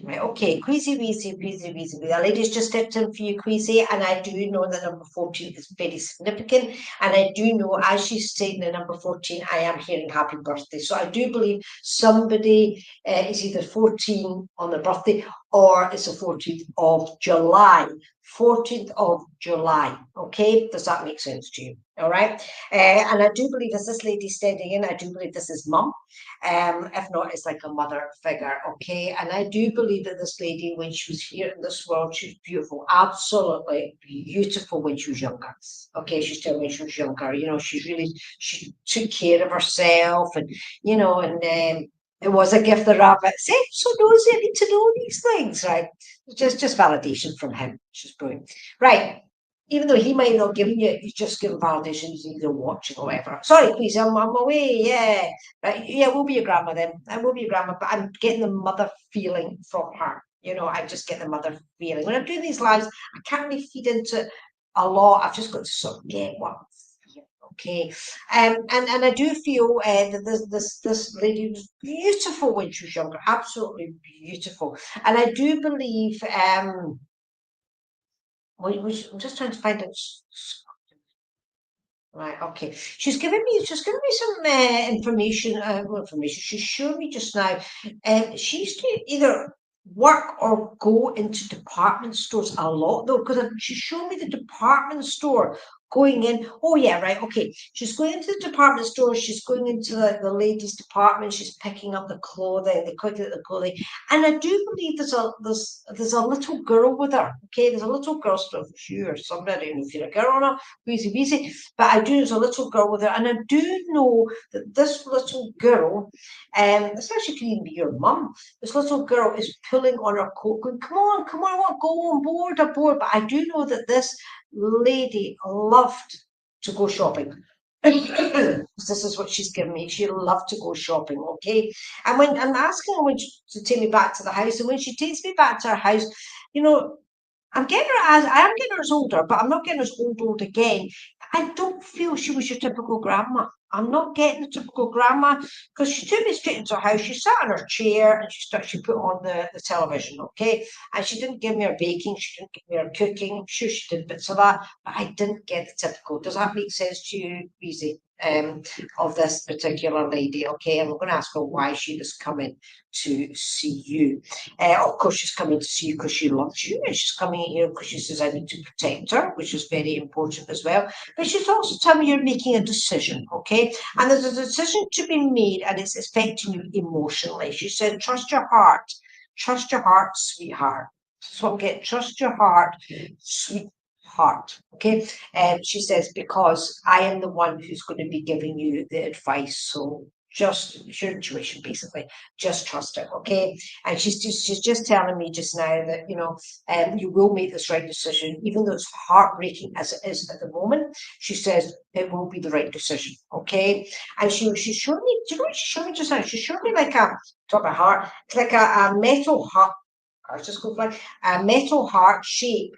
right, okay, Queasy Weezy, Queasy Weezy. The ladies just stepped in for you, Queasy, and I do know that number 14 is very significant. And I do know, as she's saying the number 14, I am hearing happy birthday. So I do believe somebody is either 14 on their birthday or it's the 14th of July. 14th of July. Okay, does that make sense to you? All right. And I do believe as this lady standing in, I do believe this is mum. If not, it's like a mother figure, okay? And I do believe that this lady, when she was here in this world, she was beautiful, absolutely beautiful when she was younger. Okay, she's still when she was younger, she took care of herself, and it was a gift, the rabbit. See, so nosy, I need to know these things, right? Just validation from him. She's brilliant. Right. Even though he might not give you, he's just giving validation, he's either watching or whatever. Sorry, please, I'm away. Yeah. Right. Yeah, we'll be your grandma then. I will be your grandma, but I'm getting the mother feeling from her. I just get the mother feeling. When I'm doing these lives, I can't really feed into it a lot. I've just got to sort of get what I'm feeling. Okay. And I do feel that this lady was beautiful when she was younger, absolutely beautiful. And I do believe I'm just trying to find out. Right, okay. She's given me some information. Information. She's showing me just now. She used to either work or go into department stores a lot though, because she showed me the department store going in. Oh yeah, right, okay. She's going into the department store. She's going into the ladies' department. She's picking up the clothing, the clothing. And I do believe there's a little girl with her. Okay, there's a little girl still. You or somebody. I don't know if you're a girl or not. Wheezy. But I do, there's a little girl with her, and I do know that this little girl, this actually can even be your mum. This little girl is pulling on her coat, going, come on, I want to go on board. But I do know that this lady loved to go shopping. This is what she's given me. She loved to go shopping, okay? And when I'm asking her to take me back to the house, and when she takes me back to her house, I'm getting her as I am getting her as older, but I'm not getting her as old again. I don't feel she was your typical grandma. I'm not getting the typical grandma because she took me straight into her house. She sat in her chair and she put on the television, okay? And she didn't give me her baking, she didn't give me her cooking. Sure, she did bits of that, but I didn't get the typical. Does that make sense to you, Breezy? Of this particular lady, okay? And I'm going to ask her why she was coming to see you. Of course, she's coming to see you because she loves you, and she's coming here because she says, I need to protect her, which is very important as well. But she's also telling me you're making a decision, okay? And there's a decision to be made, and it's affecting you emotionally. She said, trust your heart. Trust your heart, sweetheart. So I'm getting trust your heart, sweetheart. Okay. And she says, because I am the one who's going to be giving you the advice. So just your intuition, basically, just trust it, okay? And she's just telling me just now that you will make this right decision, even though it's heartbreaking as it is at the moment. She says it will be the right decision, okay? And she's showing me. Do you know what she's showing me just now? She's showing me like a talk about heart. It's like a metal heart. I was just going like a metal heart shape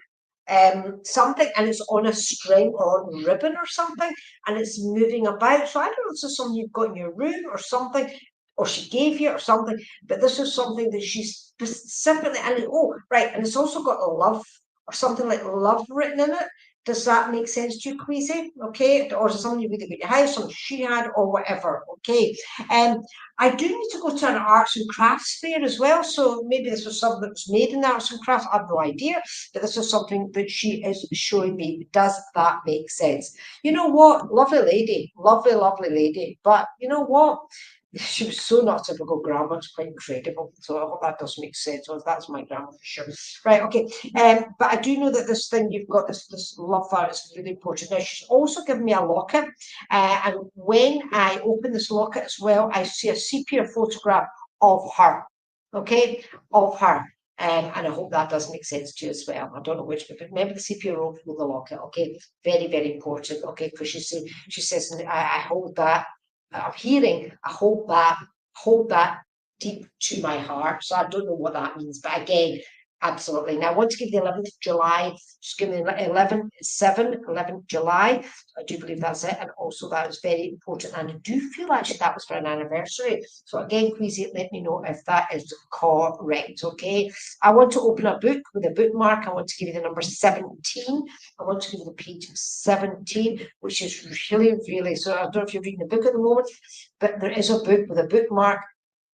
something, and it's on a string or on ribbon or something, and it's moving about. So I don't know if this is something you've got in your room or something, or she gave you or something, but this is something that she's specifically, and oh, right, and it's also got a love or something like love written in it. Does that make sense to you, Queasy? Okay, or is it something you would have got your house, something she had, or whatever? Okay, I do need to go to an arts and crafts fair as well. So maybe this was something that was made in the arts and crafts. I have no idea, but this is something that she is showing me. Does that make sense? You know what? Lovely lady, lovely, lovely lady. But you know what? She was so not typical grandma. It's quite incredible. So I hope that does make sense. Well, that's my grandma for sure. Right, okay. But I do know that this thing you've got, this love for is really important. Now she's also given me a locket, and when I open this locket as well, I see a sepia photograph of her. Okay, of her. And I hope that does make sense to you as well. I don't know which, but remember the sepia rope with the locket. Okay, very, very important. Okay, because she says, I hold that. I'm hearing, hold that deep to my heart. So I don't know what that means, but again, absolutely. Now I want to give the 11th of July, just give me 11th July. I do believe that's it. And also that is very important. And I do feel actually that was for an anniversary. So again, Queasy, let me know if that is correct. Okay. I want to open a book with a bookmark. I want to give you the number 17. I want to give you the page 17, which is really, really, so I don't know if you're reading the book at the moment, but there is a book with a bookmark.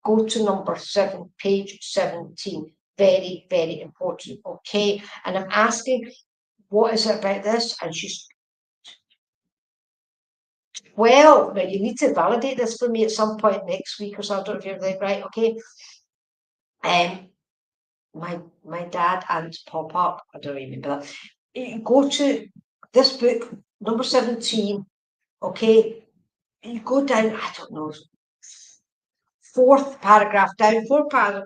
Go to number 7, page 17. Very, very important. Okay. And I'm asking, what is it about this? And she's, well, now you need to validate this for me at some point next week or so. I don't know if you're like, right, okay. My dad and pop up. I don't remember that. You go to this book, number 17, okay. You go down, I don't know, fourth paragraph down,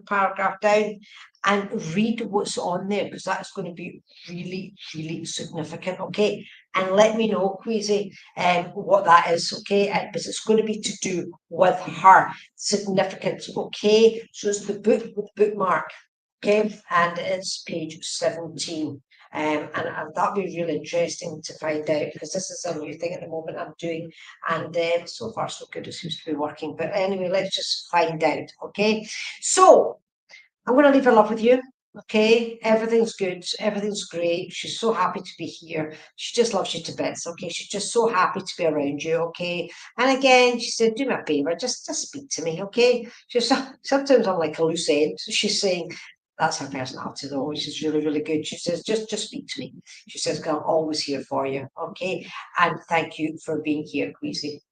paragraph down, and read what's on there, because that's going to be really, really significant, okay? And let me know, Queasy, what that is, okay? Because it's going to be to do with her significance, okay? So it's the book with the bookmark, okay? And it's page 17. And that'll be really interesting to find out, because this is a new thing at the moment I'm doing, and so far so good, it seems to be working. But anyway, let's just find out. Okay, so I'm going to leave her love with you. Okay, everything's good, everything's great. She's so happy to be here. She just loves you to bits. Okay, she's just so happy to be around you. Okay, and again, she said, "Do me a favor, just speak to me." Okay, she's sometimes I'm like a loose end. So she's saying, that's her personality though, which is really, really good. She says, just speak to me. She says, I'm always here for you. Okay, and thank you for being here, Queasy.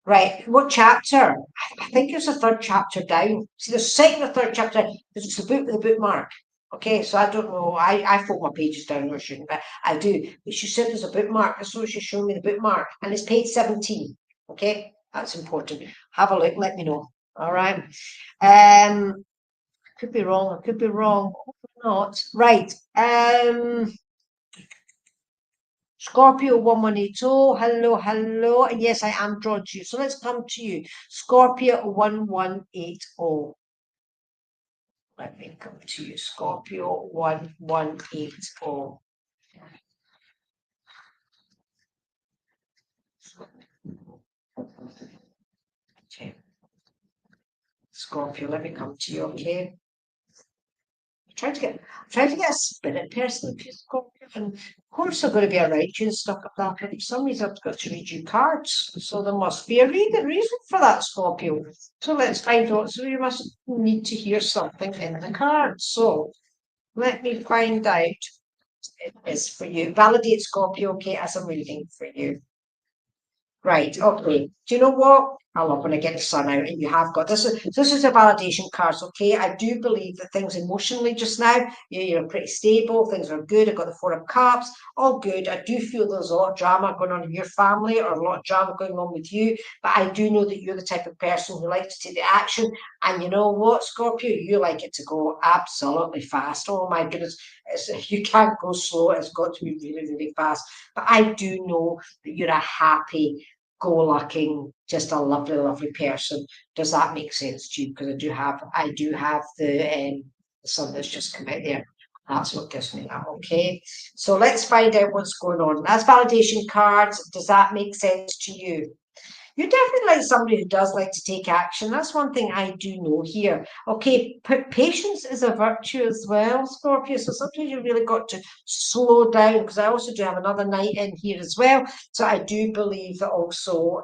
Right, what chapter? I think it's the third chapter down. See, the second or third chapter, because it's the book with the bookmark. Okay, so I don't know. I fold my pages down, or shouldn't, but I do. But she said there's a bookmark, so she's showing me the bookmark, and it's page 17. Okay, that's important. Have a look, let me know. All right. Could be wrong, I could be wrong. Hopefully not. Right. Scorpio 1180, hello, hello. And yes, I am drawn to you. So let's come to you. Scorpio 1180. Let me come to you, Scorpio 1180. Okay. Scorpio, let me come to you, okay? I'm trying to get a spirit person for you, Scorpio. And of course they're going to be around you and stuff like that, but for some reason I've got to read you cards. So there must be a reason for that, Scorpio. So let's find out. So you must need to hear something in the cards. So let me find out. It is for you. Validate, Scorpio, okay, as I'm reading for you. Right, okay. Do you know what? I love when I get the sun out and you have got this. This is a validation cards, okay? I do believe that things emotionally just now, you're pretty stable, things are good. I've got the Four of Cups, all good. I do feel there's a lot of drama going on in your family or a lot of drama going on with you, but I do know that you're the type of person who likes to take the action. And you know what, Scorpio? You like it to go absolutely fast. Oh my goodness, you can't go slow. It's got to be really, really fast. But I do know that you're a happy, go-lucky, just a lovely, lovely person. Does that make sense to you? Because I do have the sun that's just come out there. That's what gives me that. Okay. So let's find out what's going on. That's validation cards. Does that make sense to you? You're definitely like somebody who does like to take action. That's one thing I do know here. Okay, patience is a virtue as well, Scorpio. So sometimes you really got to slow down because I also do have another night in here as well. So I do believe that also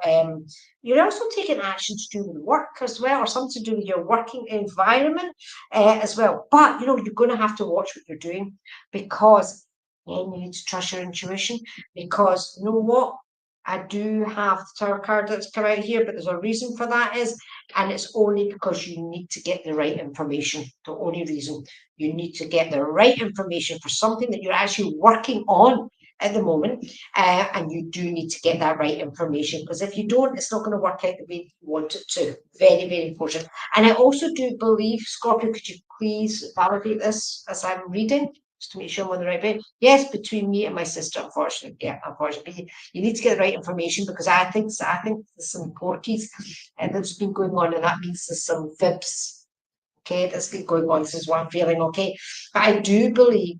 you're also taking action to do with work as well, or something to do with your working environment as well. But you know, you're going to have to watch what you're doing because you need to trust your intuition because you know what? I do have the tarot card that's come out here, but there's a reason for that is, and it's only because you need to get the right information. The only reason you need to get the right information for something that you're actually working on at the moment, and you do need to get that right information because if you don't, it's not going to work out the way you want it to. Very, very important. And I also do believe, Scorpio, could you please validate this as I'm reading? Just to make sure I'm on the right page. Yes, between me and my sister, unfortunately. Yeah, unfortunately. You need to get the right information because I think there's some porkies that's been going on, and that means there's some fibs. Okay, that's been going on. This is what I'm feeling. Okay, but I do believe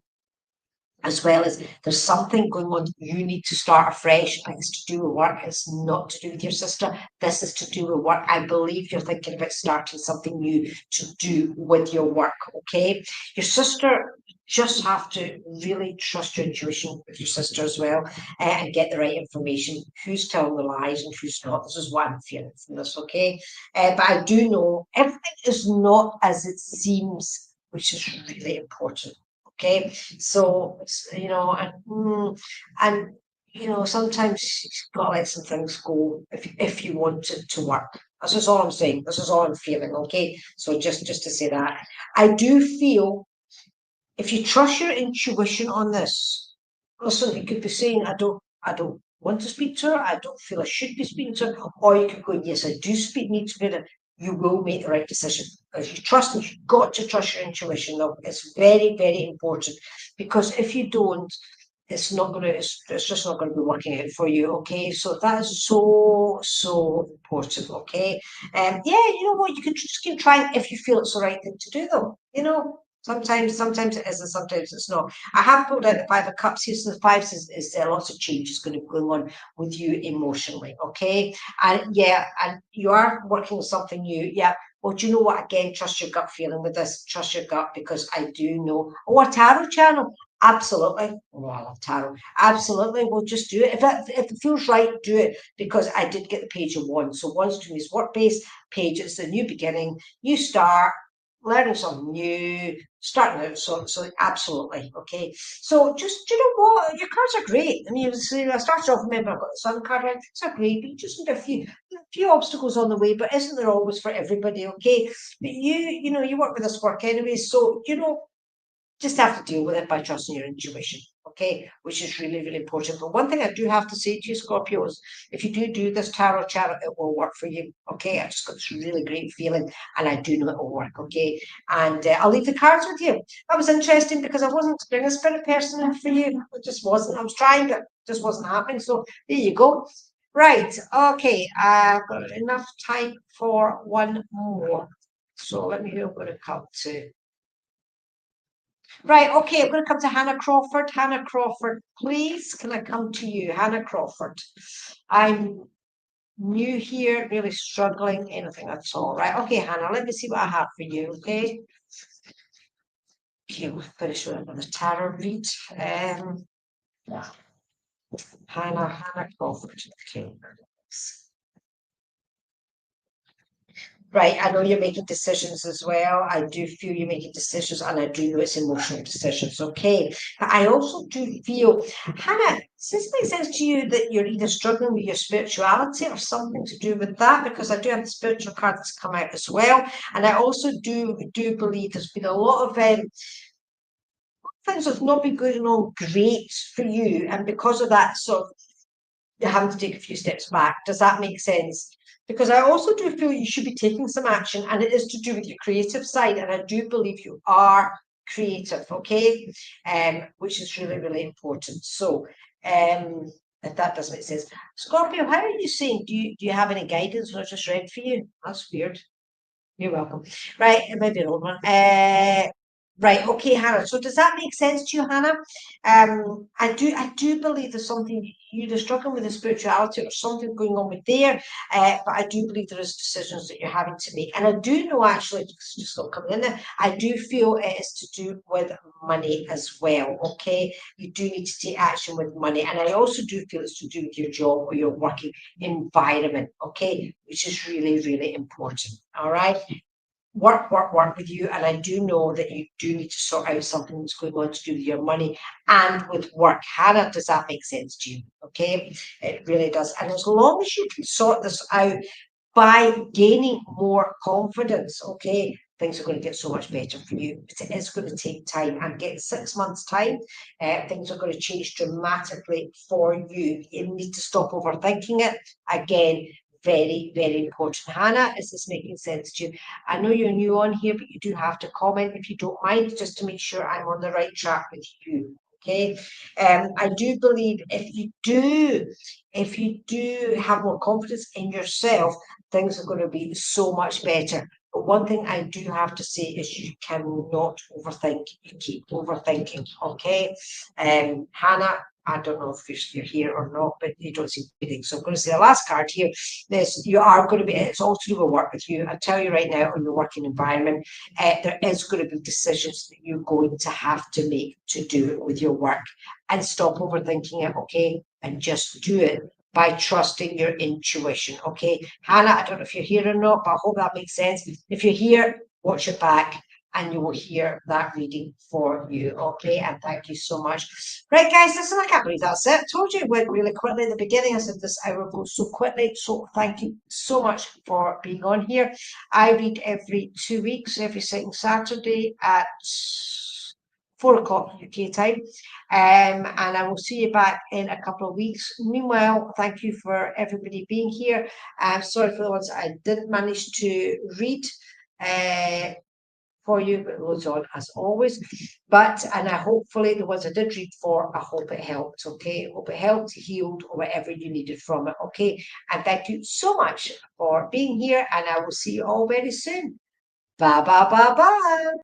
as well as there's something going on. You need to start afresh. And it's to do with work. It's not to do with your sister. This is to do with work. I believe you're thinking about starting something new to do with your work. Okay, your sister. Just have to really trust your intuition with your sister as well and get the right information. Who's telling the lies and who's not? This is what I'm feeling from this, okay? But I do know everything is not as it seems, which is really important. Okay, so and you know sometimes you've got to let some things go if you want it to work. This is all I'm saying. This is all I'm feeling. Okay, so just to say that I do feel if you trust your intuition on this, listen, you could be saying, I don't want to speak to her, I don't feel I should be speaking to her, or you could go, yes, I do need to be there. You will make the right decision. Because you trust it, you've got to trust your intuition though. It's very, very important. Because if you don't, it's just not gonna be working out for you, okay? So that is so, so important, okay? Yeah, you know what, you can just keep trying if you feel it's the right thing to do though, you know. Sometimes it is and sometimes it's not. I have pulled out the Five of Cups here, so the fives is lots of changes going to be going on with you emotionally, okay? And yeah, and you are working on something new, yeah. Well, do you know what? Again, trust your gut feeling with this. Trust your gut because I do know. Oh, a tarot channel. Absolutely. Oh, I love tarot. Absolutely. We'll just do it. If it feels right, do it. Because I did get the page of one. So one's doing this work-based page. It's a new beginning, new start, learning something new, starting out. So absolutely. Okay. So just, do you know what? Your cards are great. I mean, I started off, remember, I got the sun card right. It's are great, but you just need a few obstacles on the way, but isn't there always for everybody? Okay. But you work with this work anyway. So, just have to deal with it by trusting your intuition, okay? Which is really, really important. But one thing I do have to say to you, Scorpio, is if you do this tarot chart, it will work for you, okay? I just got this really great feeling, and I do know it will work, okay? And I'll leave the cards with you. That was interesting because I wasn't bringing a spirit person in for you. It just wasn't. I was trying, but it just wasn't happening. So there you go. Right, okay. I've got enough time for one more. So let me hear what it comes to. Right, okay, I'm going to come to Hannah Crawford. Hannah Crawford, please, can I come to you? Hannah Crawford. I'm new here, really struggling, anything at all. Right, okay, Hannah, let me see what I have for you, okay? Okay, we'll finish with another tarot read. Yeah. Hannah Crawford. Okay. Right, I know you're making decisions as well. I do feel you're making decisions, and I do know it's emotional decisions. Okay, but I also do feel, Hannah, does this make sense to you that you're either struggling with your spirituality or something to do with that? Because I do have the spiritual cards come out as well, and I also do believe there's been a lot of things that's not been going on great for you, and because of that, sort of you're having to take a few steps back. Does that make sense? Because I also do feel you should be taking some action, and it is to do with your creative side. And I do believe you are creative, okay? Which is really, really important. So, if that does make sense. Scorpio, how are you seeing? Do you have any guidance when I just read for you? That's weird. You're welcome. Right, it might be an old one. Right, okay, Hannah. So does that make sense to you, Hannah? I do believe there's something you're either struggling with the spirituality or something going on with there. But I do believe there is decisions that you're having to make. And I do know actually, it's just not coming in there, I do feel it is to do with money as well. Okay. You do need to take action with money. And I also do feel it's to do with your job or your working environment, okay, which is really, really important. All right. Work with you. And I do know that you do need to sort out something that's going on to do with your money and with work. Hannah, does that make sense to you? Okay. It really does. And as long as you can sort this out by gaining more confidence, okay, things are going to get so much better for you. But it is going to take time, and get 6 months' time, things are going to change dramatically for you. You need to stop overthinking it. Again, very, very important. Hannah, is this making sense to you? I know you're new on here, but you do have to comment if you don't mind, just to make sure I'm on the right track with you. Okay. I do believe if you do have more confidence in yourself, things are going to be so much better. But one thing I do have to say is you cannot overthink. You keep overthinking. Okay. Hannah, I don't know if you're here or not, but you don't seem to be thinking. So I'm going to say the last card here is you are going to be, it's all to do with work with you. I tell you right now, on your working environment, there is going to be decisions that you're going to have to make to do with your work, and stop overthinking it, okay? And just do it by trusting your intuition, okay? Hannah, I don't know if you're here or not, but I hope that makes sense. If you're here, watch it back and you will hear that reading for you, okay? And thank you so much. Right, guys, listen, I can't believe that's it. I told you it went really quickly at the beginning. I said this hour goes so quickly. So thank you so much for being on here. I read every 2 weeks, every second Saturday at 4 o'clock UK time. And I will see you back in a couple of weeks. Meanwhile, thank you for everybody being here. I'm sorry for the ones I didn't manage to read for you, but loads on as always. And I hopefully the ones I did read for, I hope it helped. Okay, hope it helped, healed, or whatever you needed from it. Okay, and thank you so much for being here, and I will see you all very soon. Bye bye bye bye.